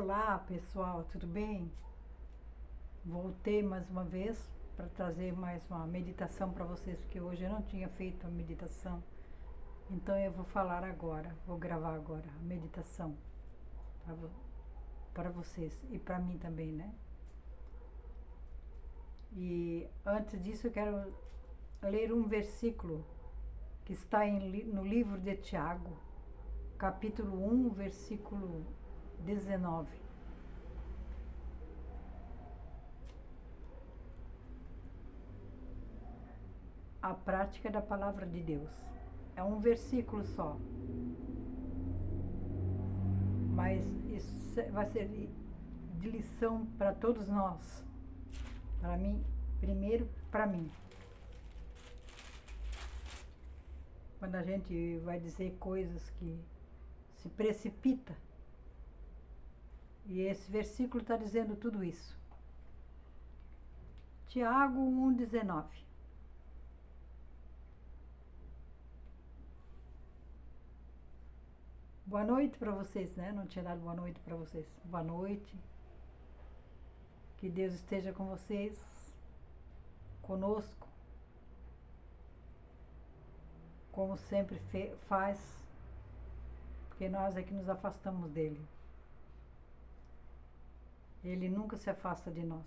Olá pessoal, tudo bem? Voltei mais uma vez para trazer mais uma meditação para vocês, porque hoje eu não tinha feito a meditação, então eu vou falar agora, vou gravar agora a meditação para vocês e para mim também, né? E antes disso eu quero ler um versículo que está no livro de Tiago, capítulo 1, versículo 19. A prática da palavra de Deus. É um versículo só, mas isso vai ser de lição para todos nós. Para mim, primeiro para mim. Quando a gente vai dizer coisas que se precipita, e esse versículo está dizendo tudo isso. Tiago 1,19. Boa noite para vocês, né? Não tinha dado boa noite para vocês. Boa noite. Que Deus esteja com vocês, conosco, como sempre faz, porque nós é que nos afastamos dele. Ele nunca se afasta de nós.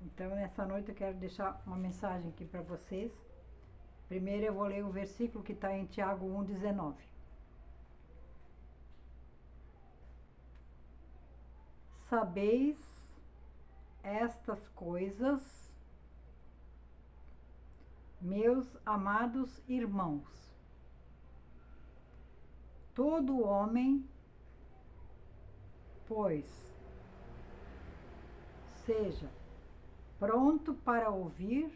Então, nessa noite eu quero deixar uma mensagem aqui para vocês. Primeiro eu vou ler o versículo que está em Tiago 1,19. Sabeis estas coisas, meus amados irmãos. Todo homem, pois, seja pronto para ouvir,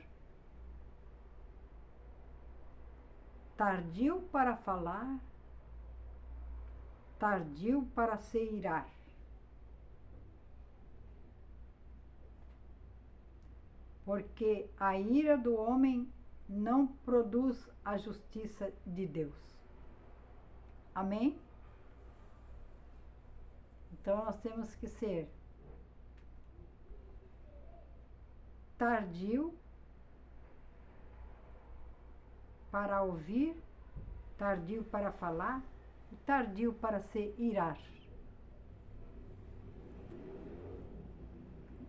tardio para falar, tardio para se irar. Porque a ira do homem não produz a justiça de Deus. Amém? Então nós temos que ser tardio para ouvir, tardio para falar e tardio para se irar.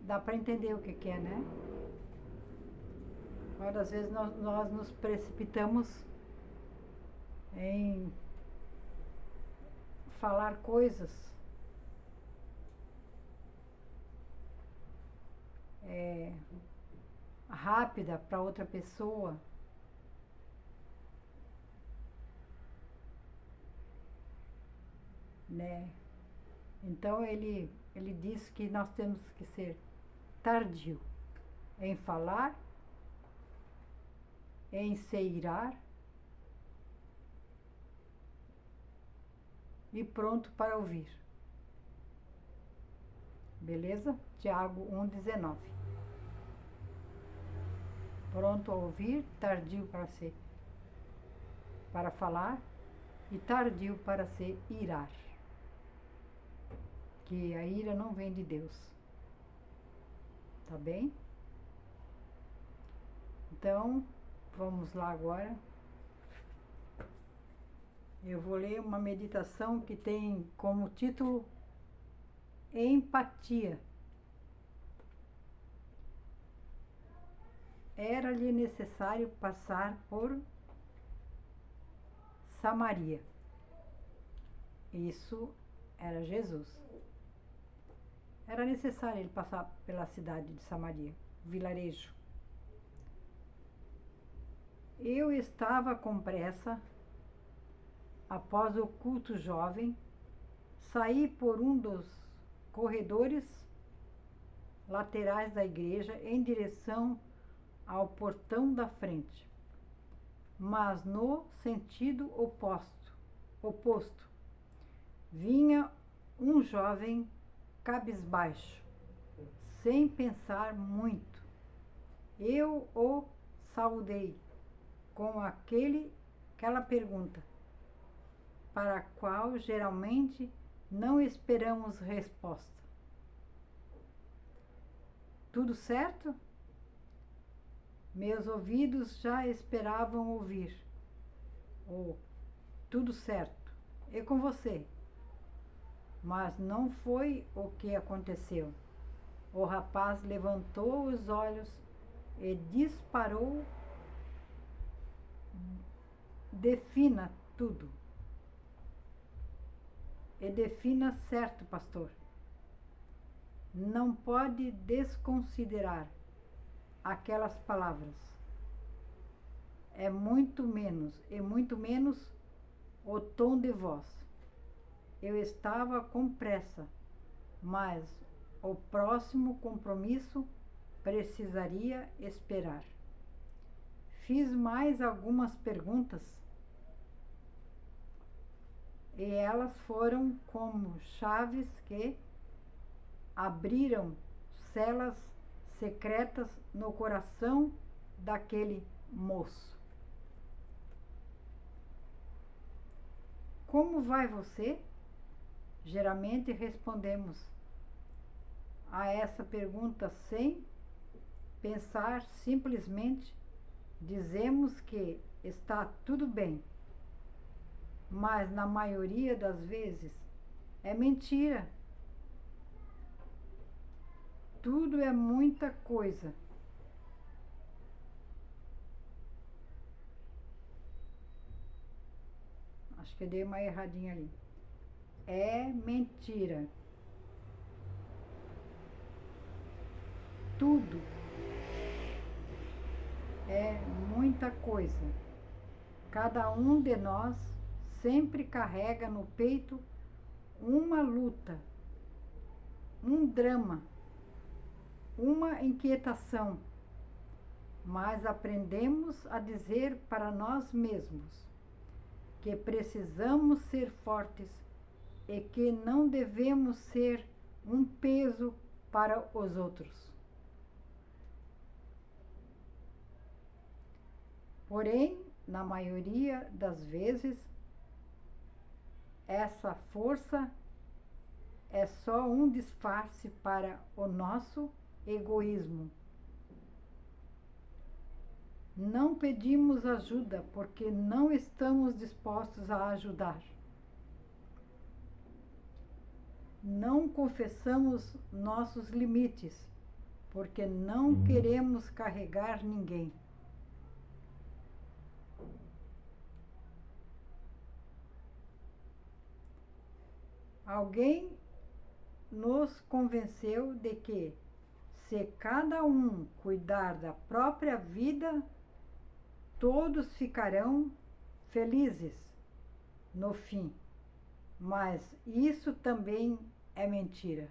Dá para entender o que é, né? Várias vezes nós nos precipitamos em falar coisas rápida para outra pessoa, né? Então ele diz que nós temos que ser tardio em falar, em se irar e pronto para ouvir. Beleza? Tiago 1,19. Pronto a ouvir, tardio para falar e tardio para se irar. Que a ira não vem de Deus. Tá bem? Então, vamos lá agora. Eu vou ler uma meditação que tem como título Empatia. Era-lhe necessário passar por Samaria. Isso era Jesus. Era necessário ele passar pela cidade de Samaria, vilarejo. Eu estava com pressa, após o culto jovem, saí por um dos corredores laterais da igreja em direção ao portão da frente, mas no sentido oposto, vinha um jovem cabisbaixo, sem pensar muito. Eu o saudei com aquela pergunta: para a qual geralmente não esperamos resposta. Tudo certo? Meus ouvidos já esperavam ouvir. Oh, tudo certo. E com você? Mas não foi o que aconteceu. O rapaz levantou os olhos e disparou. Defina tudo. E defina certo, pastor. Não pode desconsiderar aquelas palavras. É muito menos o tom de voz. Eu estava com pressa, mas o próximo compromisso precisaria esperar. Fiz mais algumas perguntas e elas foram como chaves que abriram celas secretas no coração daquele moço. Como vai você? Geralmente respondemos a essa pergunta sem pensar, simplesmente dizemos que está tudo bem. Mas na maioria das vezes é mentira. Tudo é muita coisa. Acho que eu dei uma erradinha ali. É mentira. Tudo é muita coisa. Cada um de nós sempre carrega no peito uma luta, um drama, uma inquietação, mas aprendemos a dizer para nós mesmos que precisamos ser fortes e que não devemos ser um peso para os outros. Porém, na maioria das vezes, essa força é só um disfarce para o nosso egoísmo. Não pedimos ajuda porque não estamos dispostos a ajudar. Não confessamos nossos limites porque não queremos carregar ninguém. Alguém nos convenceu de que, se cada um cuidar da própria vida, todos ficarão felizes no fim. Mas isso também é mentira.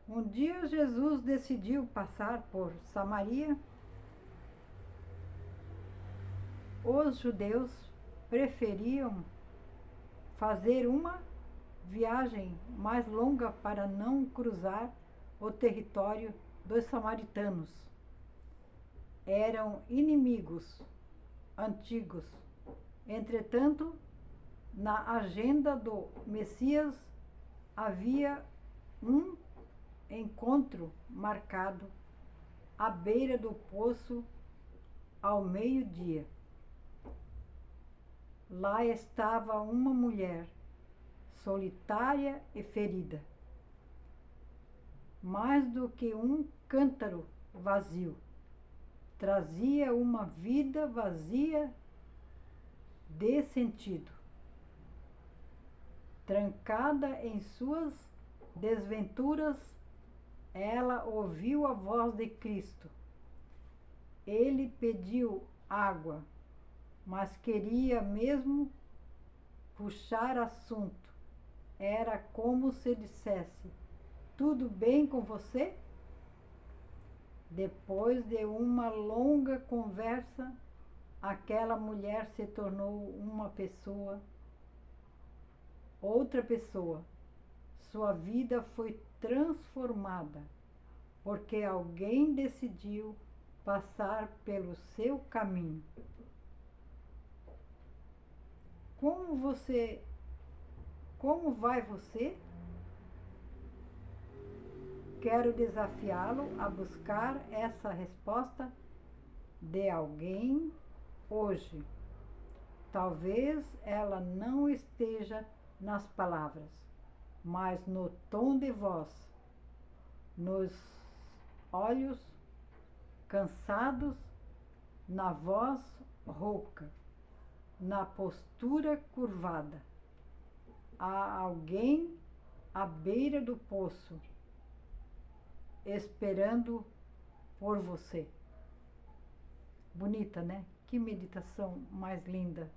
Um dia Jesus decidiu passar por Samaria. Os judeus preferiam fazer uma viagem mais longa para não cruzar o território dos samaritanos. Eram inimigos antigos. Entretanto, na agenda do Messias havia um encontro marcado à beira do poço ao meio-dia. Lá estava uma mulher, solitária e ferida, mais do que um cântaro vazio. Trazia uma vida vazia de sentido. Trancada em suas desventuras, ela ouviu a voz de Cristo. Ele pediu água, mas queria mesmo puxar assunto. Era como se dissesse: tudo bem com você? Depois de uma longa conversa, aquela mulher se tornou uma pessoa, outra pessoa. Sua vida foi transformada, porque alguém decidiu passar pelo seu caminho. Como vai você? Quero desafiá-lo a buscar essa resposta de alguém hoje. Talvez ela não esteja nas palavras, mas no tom de voz, nos olhos cansados, na voz rouca, na postura curvada. Há alguém à beira do poço, esperando por você. Bonita, né? Que meditação mais linda.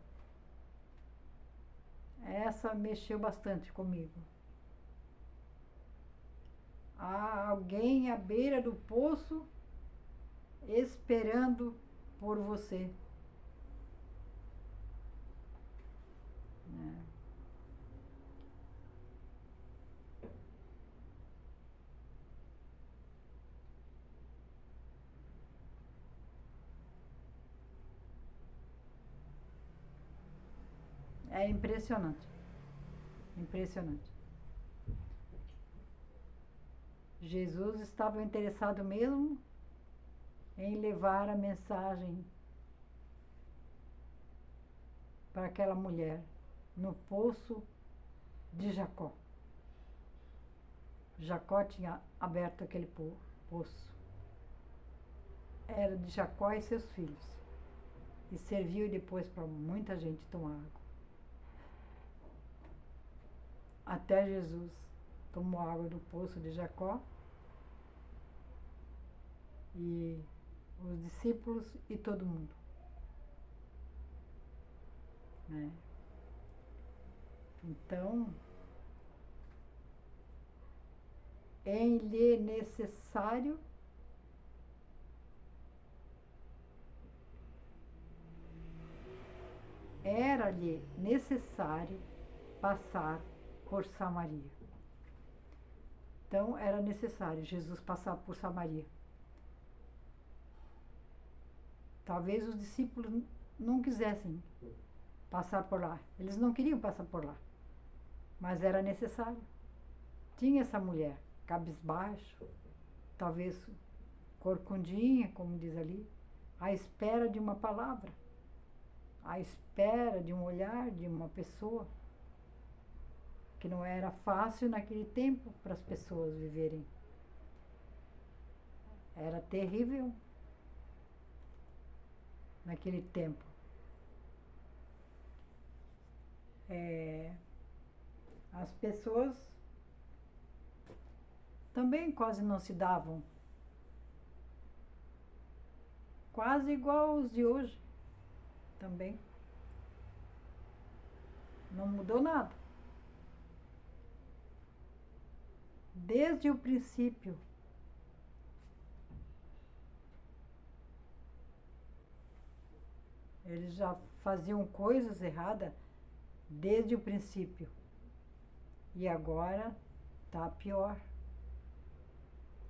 Essa mexeu bastante comigo. Há alguém à beira do poço, esperando por você. É impressionante. Impressionante. Jesus estava interessado mesmo em levar a mensagem para aquela mulher no poço de Jacó. Jacó tinha aberto aquele poço. Era de Jacó e seus filhos. E serviu depois para muita gente tomar água. Até Jesus tomou água do poço de Jacó. E os discípulos e todo mundo. Né? Então, é-lhe necessário era-lhe necessário passar por Samaria. Então, era necessário Jesus passar por Samaria. Talvez os discípulos não quisessem passar por lá. Eles não queriam passar por lá. Mas era necessário. Tinha essa mulher, cabisbaixo, talvez corcundinha, como diz ali, à espera de uma palavra, à espera de um olhar de uma pessoa, que não era fácil naquele tempo para as pessoas viverem. Era terrível naquele tempo. As pessoas também quase não se davam. Quase igual os de hoje. Também. Não mudou nada. Desde o princípio. Eles já faziam coisas erradas desde o princípio. E agora tá pior.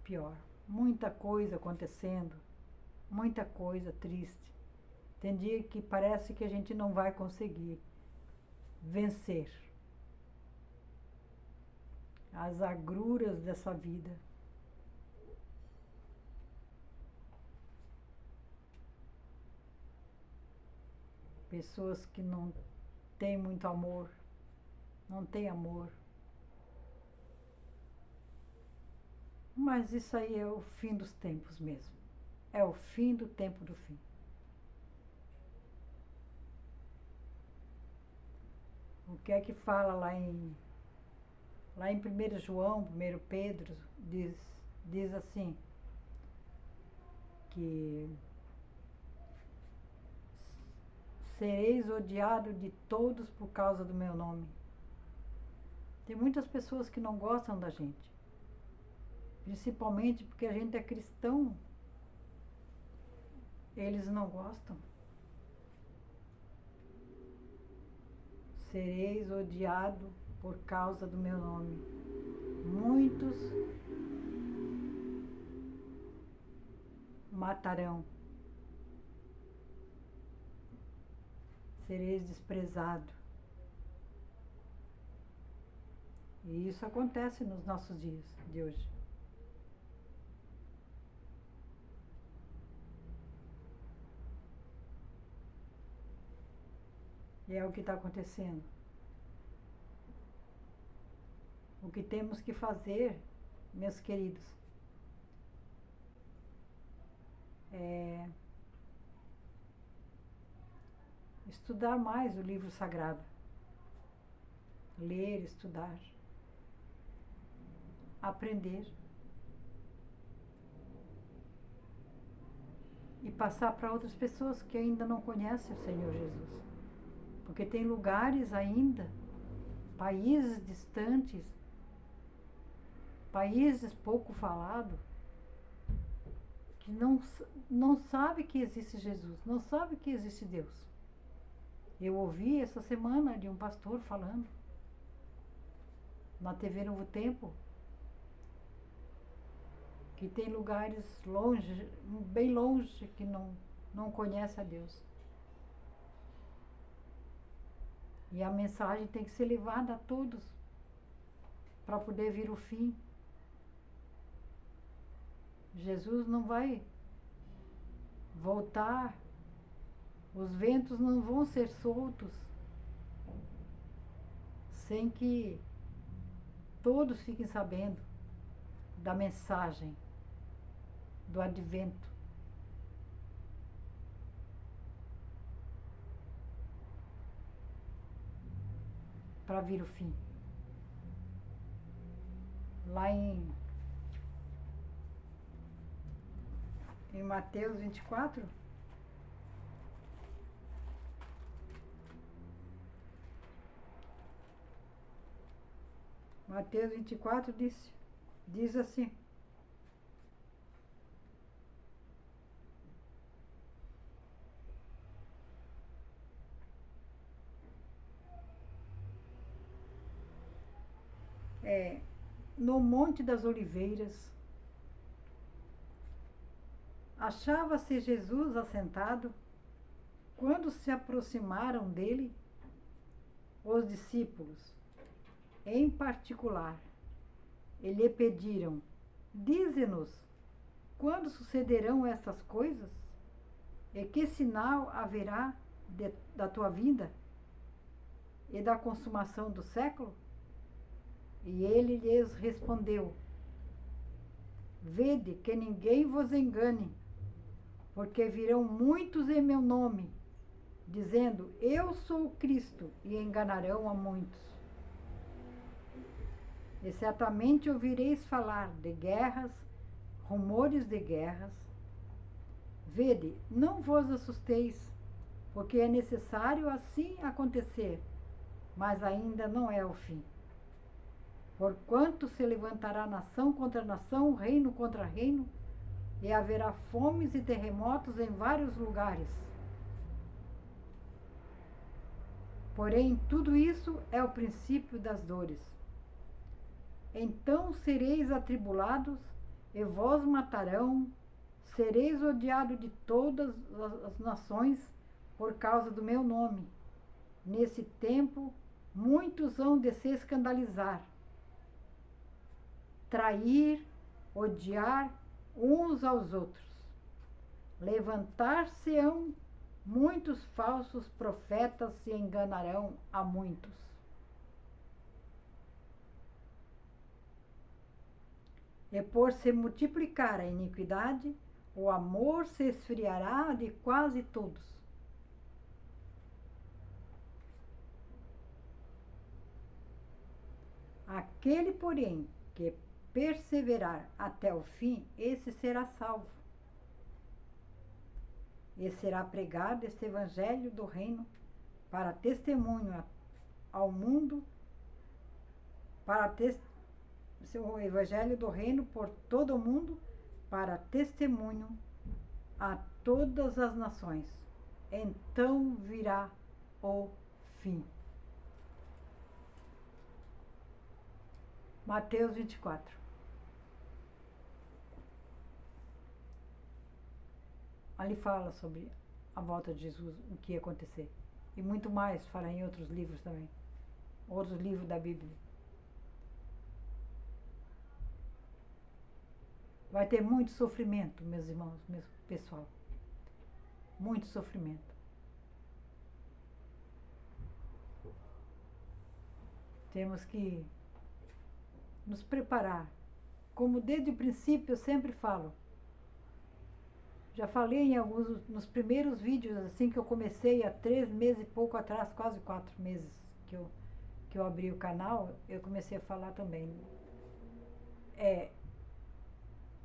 Pior. Muita coisa acontecendo. Muita coisa triste. Tem dia que parece que a gente não vai conseguir vencer as agruras dessa vida. Pessoas que não têm muito amor, não têm amor. Mas isso aí é o fim dos tempos mesmo. É o fim do tempo do fim. O que é que fala lá em 1 João, 1 Pedro, diz assim, que sereis odiados de todos por causa do meu nome. Tem muitas pessoas que não gostam da gente, principalmente porque a gente é cristão. Eles não gostam. Sereis odiado por causa do meu nome. matarão. Sereis desprezado. E isso acontece nos nossos dias de hoje. E é o que está acontecendo. O que temos que fazer, meus queridos, é estudar mais o livro sagrado. Ler, estudar, aprender e passar para outras pessoas que ainda não conhecem o Senhor Jesus. Porque tem lugares ainda, países distantes, países pouco falados, que não sabe que existe Jesus, não sabe que existe Deus. Eu ouvi essa semana de um pastor falando na TV Novo Tempo, que tem lugares longe, bem longe, que não conhece a Deus. E a mensagem tem que ser levada a todos, para poder vir o fim. Jesus não vai voltar, os ventos não vão ser soltos, sem que todos fiquem sabendo da mensagem do advento. Para vir o fim. Lá em Mateus 24, Mateus 24 diz assim: no Monte das Oliveiras, achava-se Jesus assentado, quando se aproximaram dele os discípulos, em particular, e lhe pediram: dize-nos, quando sucederão estas coisas? E que sinal haverá da tua vinda e da consumação do século? E ele lhes respondeu: vede que ninguém vos engane, porque virão muitos em meu nome, dizendo: eu sou o Cristo, e enganarão a muitos. E certamente ouvireis falar de guerras, rumores de guerras. Vede, não vos assusteis, porque é necessário assim acontecer, mas ainda não é o fim. Porquanto se levantará nação contra nação, reino contra reino, e haverá fomes e terremotos em vários lugares. Porém, tudo isso é o princípio das dores. Então sereis atribulados, e vos matarão, sereis odiados de todas as nações por causa do meu nome. Nesse tempo, muitos hão de se escandalizar, trair, odiar uns aos outros. Levantar-se-ão muitos falsos profetas e enganarão a muitos. E por se multiplicar a iniquidade, o amor se esfriará de quase todos. Aquele, porém, que perseverar até o fim, esse será salvo. E será pregado este evangelho do reino para testemunho ao mundo, o evangelho do reino por todo o mundo, para testemunho a todas as nações. Então virá o fim. Mateus 24. ali fala sobre a volta de Jesus, o que ia acontecer. E muito mais, fala em outros livros também. Outros livros da Bíblia. Vai ter muito sofrimento, meus irmãos, meu pessoal. Muito sofrimento. Temos que nos preparar. Como desde o princípio eu sempre falo. Já falei em alguns, nos primeiros vídeos, assim que eu comecei, há 3 meses e pouco atrás, quase 4 meses que eu abri o canal, eu comecei a falar também.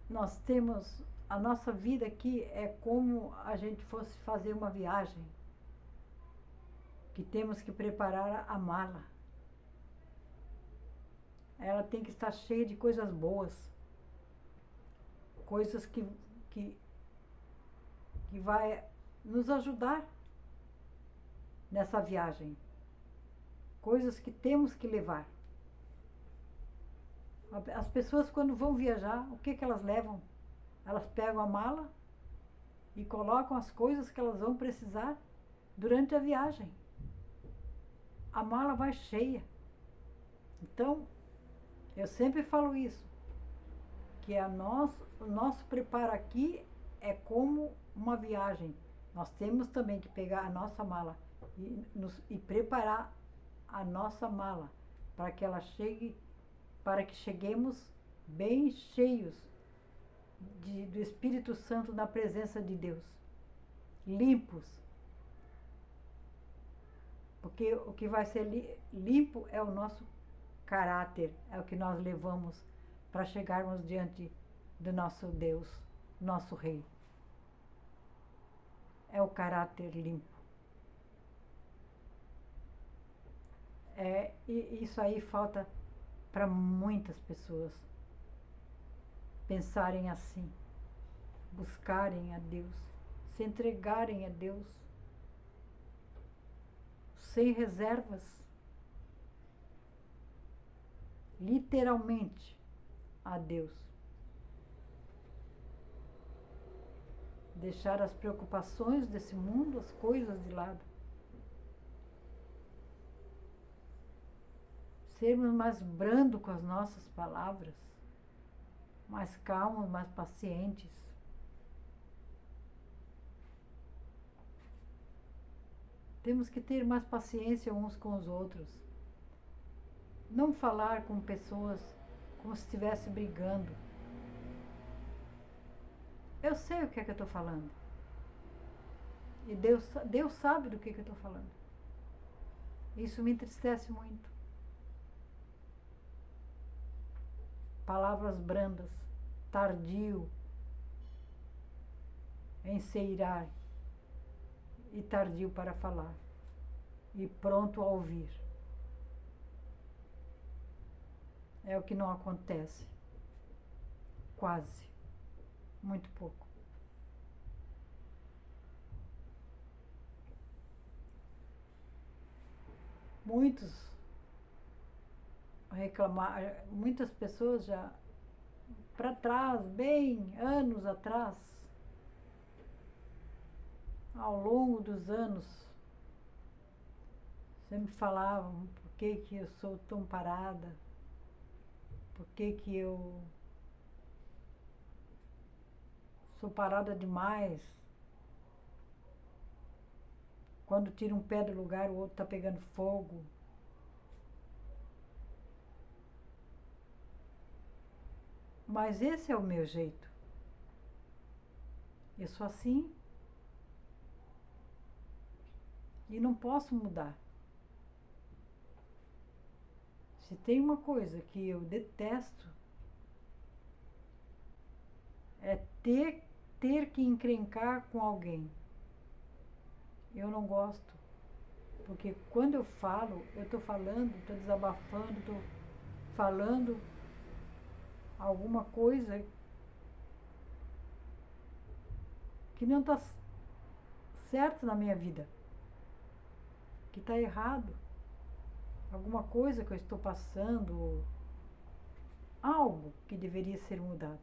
Nós temos, a nossa vida aqui é como a gente fosse fazer uma viagem, que temos que preparar a mala. Ela tem que estar cheia de coisas boas, coisas que vai nos ajudar nessa viagem, coisas que temos que levar. As pessoas quando vão viajar, o que elas levam? Elas pegam a mala e colocam as coisas que elas vão precisar durante a viagem. A mala vai cheia. Então, eu sempre falo isso, que o nosso preparo aqui é como uma viagem. Nós temos também que pegar a nossa mala e preparar a nossa mala para que ela chegue, para que cheguemos bem cheios do Espírito Santo na presença de Deus, limpos. Porque o que vai ser limpo é o nosso caráter, é o que nós levamos para chegarmos diante do nosso Deus, nosso Rei. É o caráter limpo. E isso aí falta para muitas pessoas pensarem assim, buscarem a Deus, se entregarem a Deus, sem reservas, literalmente a Deus. Deixar as preocupações desse mundo, as coisas de lado. Sermos mais brandos com as nossas palavras, mais calmos, mais pacientes. Temos que ter mais paciência uns com os outros. Não falar com pessoas como se estivesse brigando. Eu sei o que é que eu estou falando. E Deus sabe do que eu estou falando. Isso me entristece muito. Palavras brandas, tardio em se irar e tardio para falar e pronto a ouvir. É o que não acontece. Quase. Muito pouco. Muitas pessoas já para trás, bem anos atrás, ao longo dos anos, sempre falavam por que eu sou tão parada, por que eu sou parada demais. Quando tira um pé do lugar, o outro está pegando fogo. Mas esse é o meu jeito. Eu sou assim e não posso mudar. Se tem uma coisa que eu detesto, é ter que encrencar com alguém. Eu não gosto. Porque quando eu falo, eu estou falando, estou desabafando, estou falando alguma coisa que não está certo na minha vida, que está errado. Alguma coisa que eu estou passando, algo que deveria ser mudado.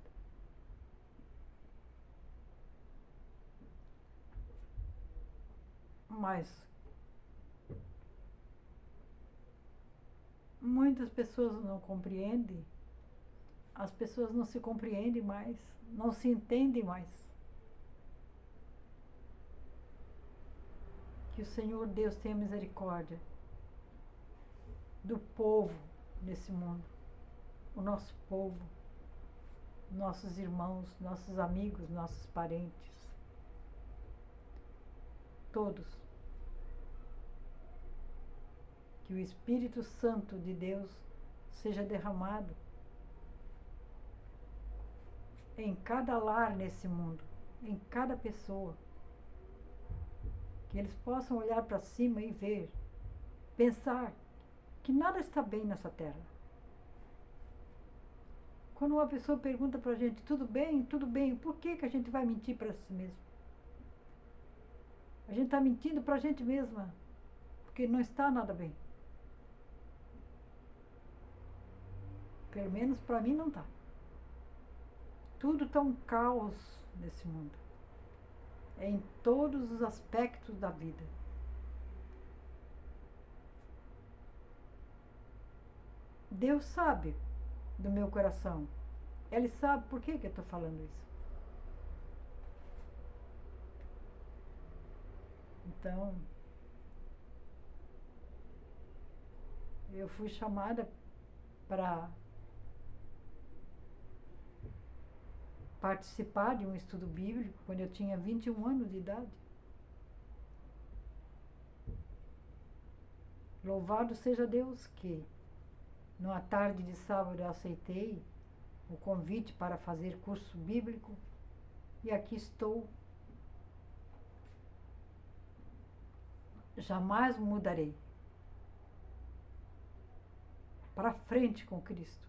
Mas muitas pessoas não compreendem, as pessoas não se compreendem mais, não se entendem mais. Que o Senhor Deus tenha misericórdia do povo nesse mundo, o nosso povo, nossos irmãos, nossos amigos, nossos parentes, todos. Que o Espírito Santo de Deus seja derramado em cada lar nesse mundo, em cada pessoa. Que eles possam olhar para cima e ver, pensar que nada está bem nessa terra. Quando uma pessoa pergunta para a gente, tudo bem, por que a gente vai mentir para si mesmo? A gente está mentindo para a gente mesma, porque não está nada bem. Pelo menos para mim não está. Tudo está um caos nesse mundo. É em todos os aspectos da vida. Deus sabe do meu coração. Ele sabe por que eu estou falando isso. Então, eu fui chamada para participar de um estudo bíblico quando eu tinha 21 anos de idade. Louvado seja Deus que, numa tarde de sábado, eu aceitei o convite para fazer curso bíblico e aqui estou. Jamais mudarei. Para frente com Cristo.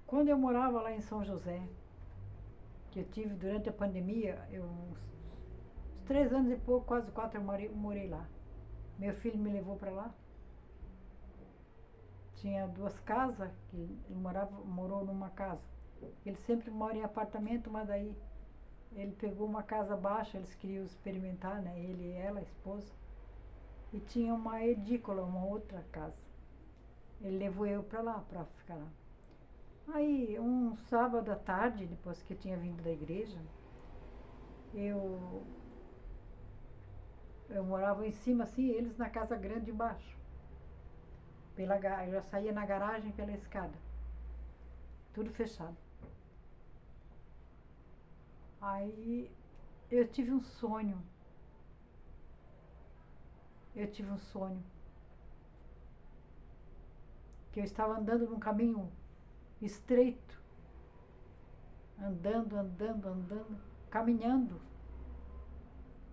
Quando eu morava lá em São José, que eu tive durante a pandemia, uns 3 anos e pouco, quase 4, eu morei lá. Meu filho me levou para lá. Tinha 2 casas, que ele morou numa casa. Ele sempre mora em apartamento, mas daí ele pegou uma casa baixa, eles queriam experimentar, né? Ele e ela, a esposa. E tinha uma edícula, uma outra casa. Ele levou eu para lá, para ficar lá. Aí, um sábado à tarde, depois que eu tinha vindo da igreja, eu morava em cima, assim, eles na casa grande embaixo. Eu já saía na garagem pela escada. Tudo fechado. Aí, eu tive um sonho. Que eu estava andando num caminho estreito. Andando, caminhando.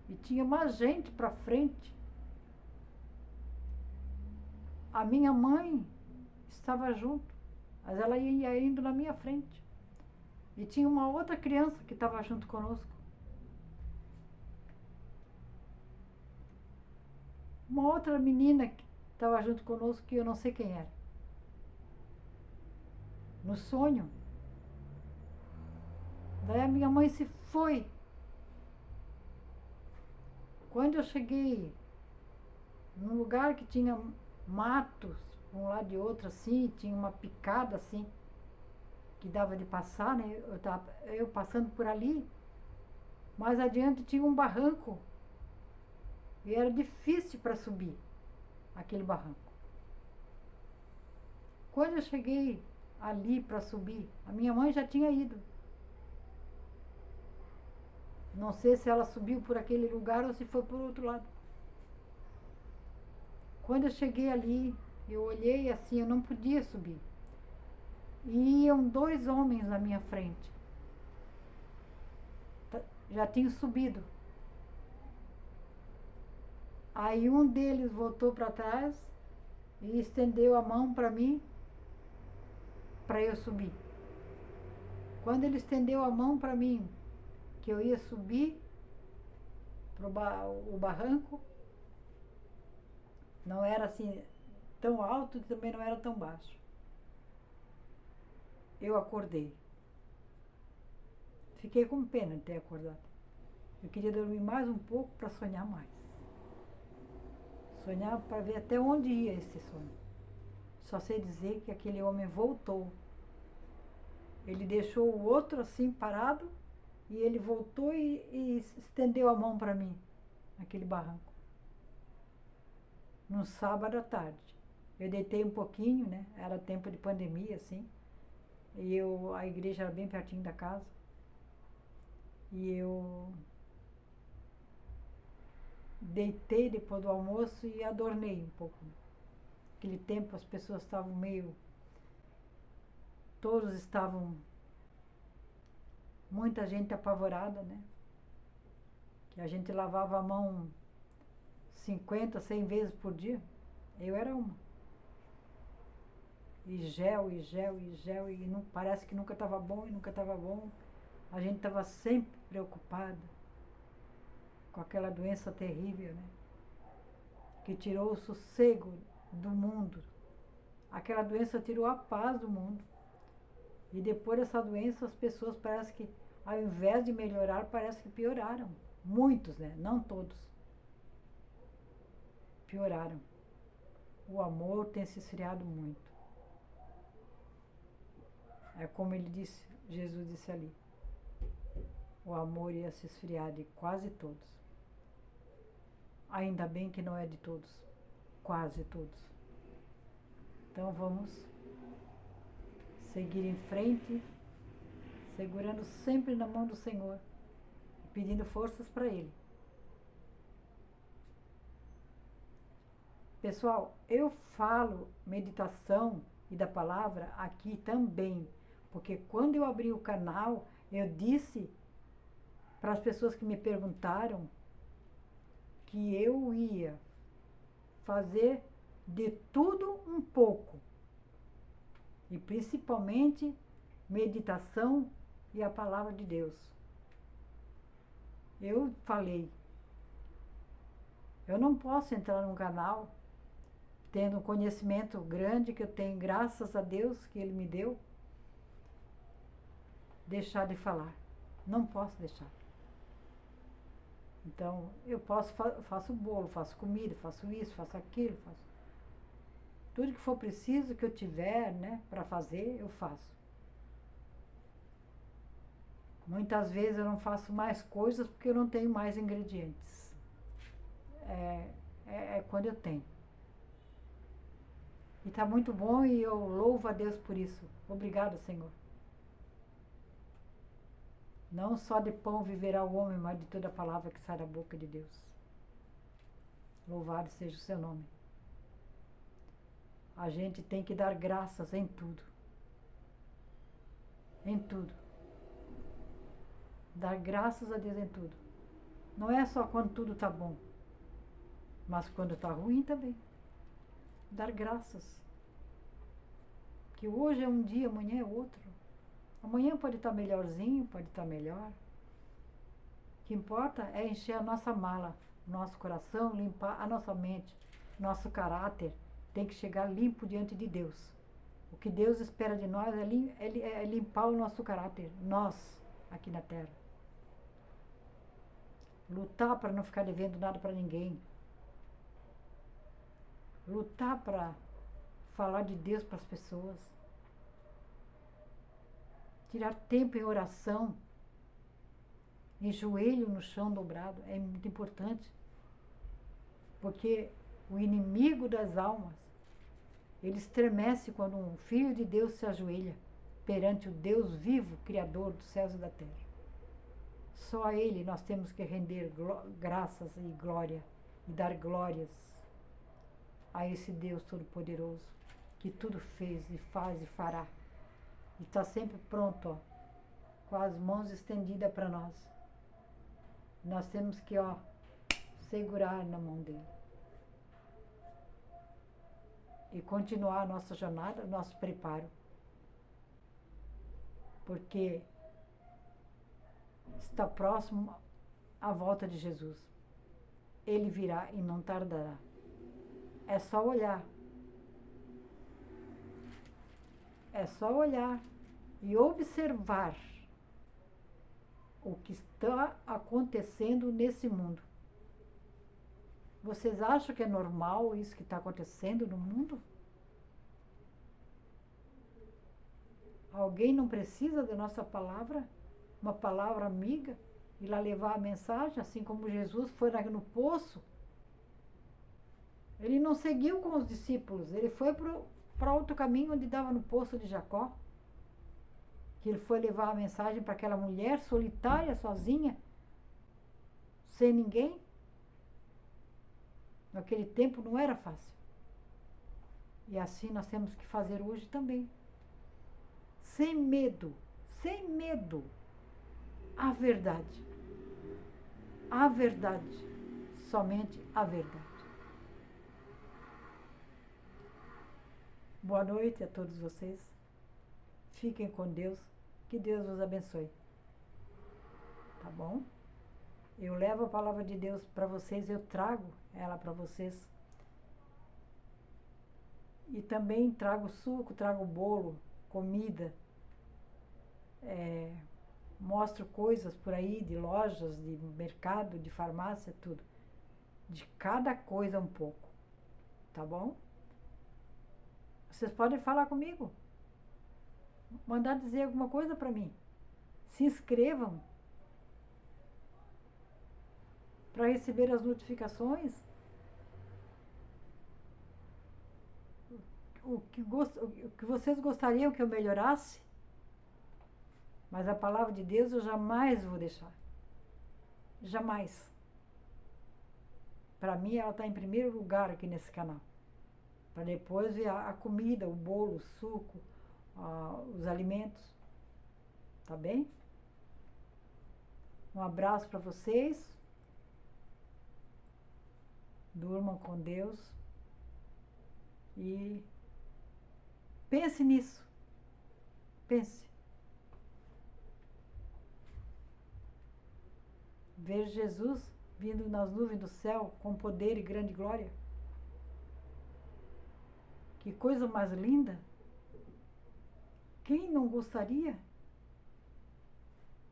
E tinha mais gente para frente. A minha mãe estava junto, mas ela ia indo na minha frente. E tinha uma outra criança que estava junto conosco. Uma outra menina que estava junto conosco, que eu não sei quem era. No sonho. Daí a minha mãe se foi. Quando eu cheguei num lugar que tinha matos, um lado e outro assim, tinha uma picada assim, que dava de passar, né? Eu passando por ali, mais adiante tinha um barranco. E era difícil para subir aquele barranco. Quando eu cheguei ali para subir, a minha mãe já tinha ido. Não sei se ela subiu por aquele lugar ou se foi por outro lado. Quando eu cheguei ali, eu olhei assim, eu não podia subir. E iam 2 homens na minha frente. Já tinham subido. Aí um deles voltou para trás e estendeu a mão para mim, para eu subir. Quando ele estendeu a mão para mim, que eu ia subir o barranco, não era assim tão alto e também não era tão baixo. Eu acordei. fiquei com pena de ter acordado. Eu queria dormir mais um pouco para sonhar mais. Sonhar para ver até onde ia esse sonho. Só sei dizer que aquele homem voltou. Ele deixou o outro assim parado e ele voltou e estendeu a mão para mim, naquele barranco. Num sábado à tarde. Eu deitei um pouquinho, né? Era tempo de pandemia, assim. E a igreja era bem pertinho da casa. E eu deitei depois do almoço e adornei um pouco. Naquele tempo as pessoas estavam meio... Todos estavam... Muita gente apavorada, né? Que a gente lavava a mão 50, 100 vezes por dia. Eu era uma. E gel, e gel, e gel, e não, parece que nunca estava bom e nunca estava bom. A gente estava sempre preocupada com aquela doença terrível, né? Que tirou o sossego do mundo. Aquela doença tirou a paz do mundo. E depois dessa doença as pessoas parece que, ao invés de melhorar, parece que pioraram. Muitos, né? Não todos. Pioraram. O amor tem se esfriado muito. É como ele disse, Jesus disse ali. O amor ia se esfriar de quase todos. Ainda bem que não é de todos. Quase todos. Então vamos seguir em frente, segurando sempre na mão do Senhor, pedindo forças para Ele. Pessoal, eu falo meditação e da palavra aqui também, porque quando eu abri o canal, eu disse para as pessoas que me perguntaram que eu ia fazer de tudo um pouco, e principalmente meditação e a palavra de Deus. Eu falei, eu não posso entrar num canal tendo um conhecimento grande que eu tenho, graças a Deus que Ele me deu, deixar de falar. Não posso deixar. Então, eu faço bolo, faço comida, faço isso, faço aquilo, faço tudo que for preciso, que eu tiver, né, para fazer, eu faço. Muitas vezes eu não faço mais coisas porque eu não tenho mais ingredientes. É quando eu tenho. E está muito bom e eu louvo a Deus por isso. Obrigada, Senhor. Não só de pão viverá o homem, mas de toda a palavra que sai da boca de Deus. Louvado seja o seu nome. A gente tem que dar graças em tudo. Em tudo. Dar graças a Deus em tudo. Não é só quando tudo está bom, mas quando está ruim também. Dar graças. Que hoje é um dia, amanhã é outro. Amanhã pode estar melhorzinho, pode estar melhor. O que importa é encher a nossa mala, nosso coração, limpar a nossa mente, nosso caráter. Tem que chegar limpo diante de Deus. O que Deus espera de nós é limpar o nosso caráter, nós, aqui na terra. Lutar para não ficar devendo nada para ninguém. Lutar para falar de Deus para as pessoas. Tirar tempo em oração, em joelho no chão dobrado, é muito importante. Porque o inimigo das almas, ele estremece quando um filho de Deus se ajoelha perante o Deus vivo, Criador dos céus e da terra. Só a Ele nós temos que render graças e glória, e dar glórias a esse Deus Todo-Poderoso, que tudo fez e faz e fará. E está sempre pronto, ó, com as mãos estendidas para nós. Nós temos que, ó, segurar na mão dele. E continuar a nossa jornada, nosso preparo. Porque está próximo a volta de Jesus. Ele virá e não tardará. É só olhar. É só olhar e observar o que está acontecendo nesse mundo. Vocês acham que é normal isso que está acontecendo no mundo? Alguém não precisa da nossa palavra? Uma palavra amiga? Ir lá levar a mensagem, assim como Jesus foi lá no poço? Ele não seguiu com os discípulos, ele foi para outro caminho onde dava no poço de Jacó. Que ele foi levar a mensagem para aquela mulher solitária, sozinha, sem ninguém. Naquele tempo não era fácil. E assim nós temos que fazer hoje também. Sem medo, sem medo. A verdade. A verdade. Somente a verdade. Boa noite a todos vocês. Fiquem com Deus. Que Deus os abençoe. Tá bom? Eu levo a palavra de Deus para vocês, eu trago ela para vocês. E também trago suco, trago bolo, comida. Mostro coisas por aí, de lojas, de mercado, de farmácia, tudo. De cada coisa um pouco. Tá bom? Vocês podem falar comigo. Mandar dizer alguma coisa para mim. Se inscrevam para receber as notificações. O que vocês gostariam que eu melhorasse, mas a palavra de Deus eu jamais vou deixar. Jamais. Para mim ela está em primeiro lugar aqui nesse canal. Para depois ver a comida, o bolo, o suco, os alimentos. Tá bem? Um abraço para vocês. Durmam com Deus. E pense nisso. Pense. Ver Jesus vindo nas nuvens do céu com poder e grande glória. Que coisa mais linda! Quem não gostaria?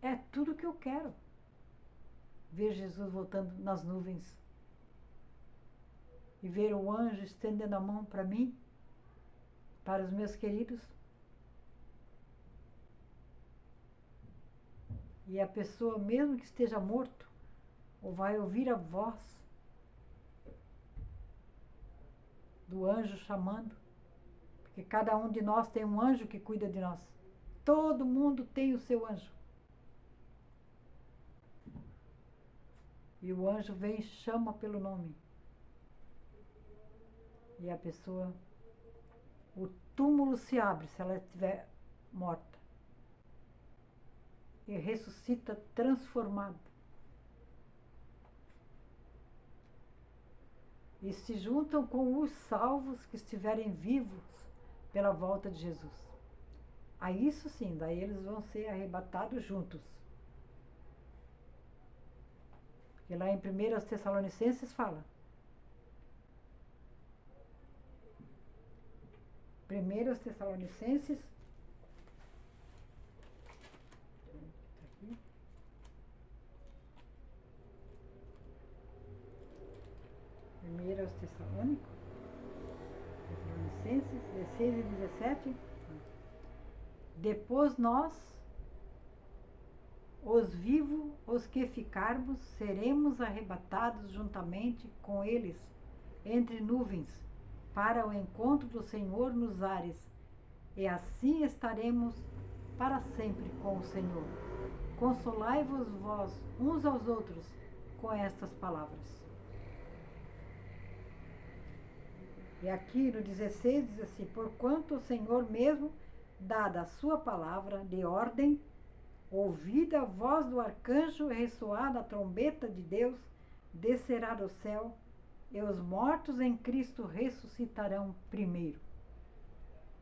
É tudo que eu quero. Ver Jesus voltando nas nuvens. E ver o anjo estendendo a mão para mim, para os meus queridos. E a pessoa, mesmo que esteja morto, ou vai ouvir a voz do anjo chamando. Porque cada um de nós tem um anjo que cuida de nós. Todo mundo tem o seu anjo. E o anjo vem e chama pelo nome. E a pessoa, o túmulo se abre se ela estiver morta. E ressuscita transformada. E se juntam com os salvos que estiverem vivos pela volta de Jesus. Aí isso sim, daí eles vão ser arrebatados juntos. Porque lá em 1 Tessalonicenses fala. 1 Tessalonicenses. Aqui. 1 Tessalonicenses 16 e 17. Depois nós, os vivos, os que ficarmos, seremos arrebatados juntamente com eles entre nuvens, para o encontro do Senhor nos ares, e assim estaremos para sempre com o Senhor. Consolai-vos vós uns aos outros com estas palavras. E aqui no 16 diz assim: porquanto o Senhor mesmo, dada a sua palavra de ordem, ouvida a voz do arcanjo e ressoada a trombeta de Deus, descerá do céu, e os mortos em Cristo ressuscitarão primeiro.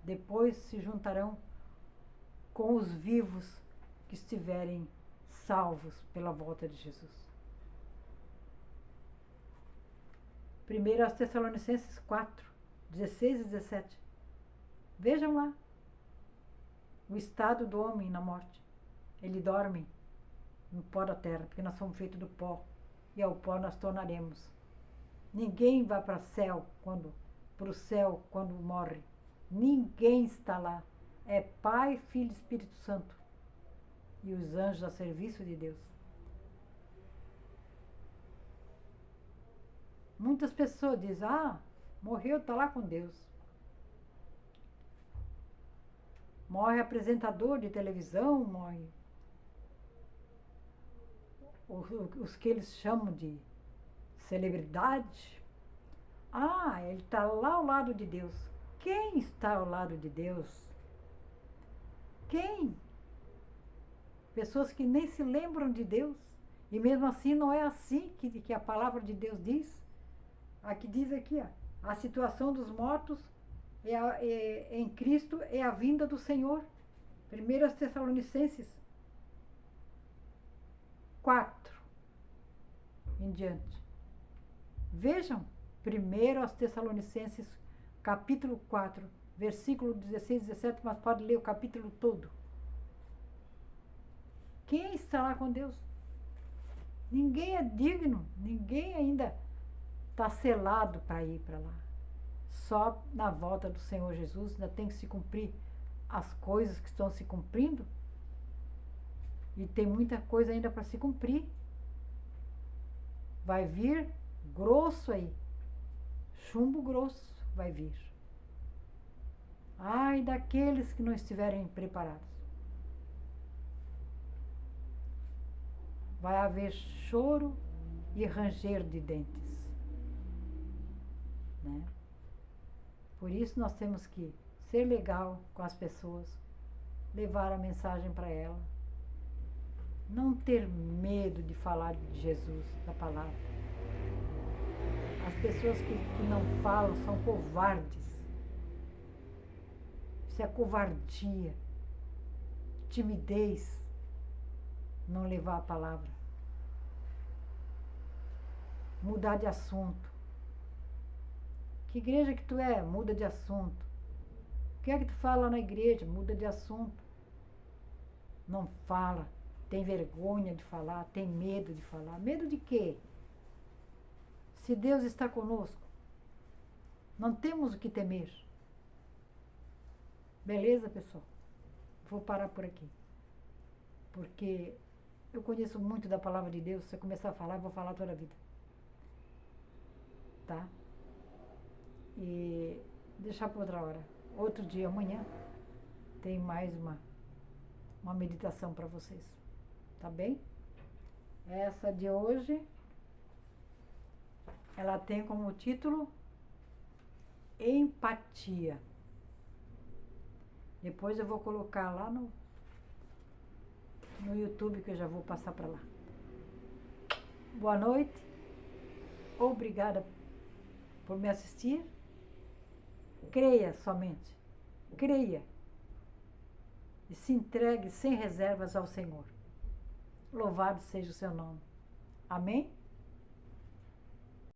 Depois se juntarão com os vivos que estiverem salvos pela volta de Jesus. 1 Tessalonicenses 4, 16 e 17. Vejam lá o estado do homem na morte. Ele dorme. no pó da terra, porque nós somos feitos do pó, e ao pó nós tornaremos. Ninguém vai para o céu quando morre. Ninguém está lá. É Pai, Filho e Espírito Santo. E os anjos a serviço de Deus. Muitas pessoas dizem, morreu, está lá com Deus. Morre apresentador de televisão, morre os que eles chamam de celebridade. Ele está lá ao lado de Deus. Quem está ao lado de Deus? Quem? Pessoas que nem se lembram de Deus. E mesmo assim não é assim que a palavra de Deus diz. Aqui diz aqui, a situação dos mortos em Cristo é a vinda do Senhor. 1 Tessalonicenses 4 em diante. Vejam, 1 Tessalonicenses capítulo 4, versículo 16 e 17, mas pode ler o capítulo todo. Quem estará com Deus? Ninguém é digno, ninguém ainda está selado para ir para lá. Só na volta do Senhor Jesus ainda tem que se cumprir as coisas que estão se cumprindo. E tem muita coisa ainda para se cumprir. Vai vir grosso aí. Chumbo grosso vai vir. Ai daqueles que não estiverem preparados. Vai haver choro e ranger de dentes. Né? Por isso nós temos que ser legal com as pessoas, levar a mensagem para ela, não ter medo de falar de Jesus, da palavra. As pessoas que não falam são covardes. Isso é covardia, timidez, não levar a palavra. Mudar de assunto. Que igreja que tu é? Muda de assunto. O que é que tu fala na igreja? Muda de assunto. Não fala. Tem vergonha de falar, tem medo de falar. Medo de quê? Se Deus está conosco, não temos o que temer. Beleza, pessoal? Vou parar por aqui. Porque eu conheço muito da palavra de Deus. Se eu começar a falar, eu vou falar toda a vida. Tá? E deixar para outra hora. Outro dia, amanhã, tem mais uma meditação para vocês. Tá bem? Essa de hoje, ela tem como título Empatia. Depois eu vou colocar lá no YouTube, que eu já vou passar para lá. Boa noite. Obrigada por me assistir. Creia somente. Creia. E se entregue sem reservas ao Senhor. Louvado seja o seu nome. Amém?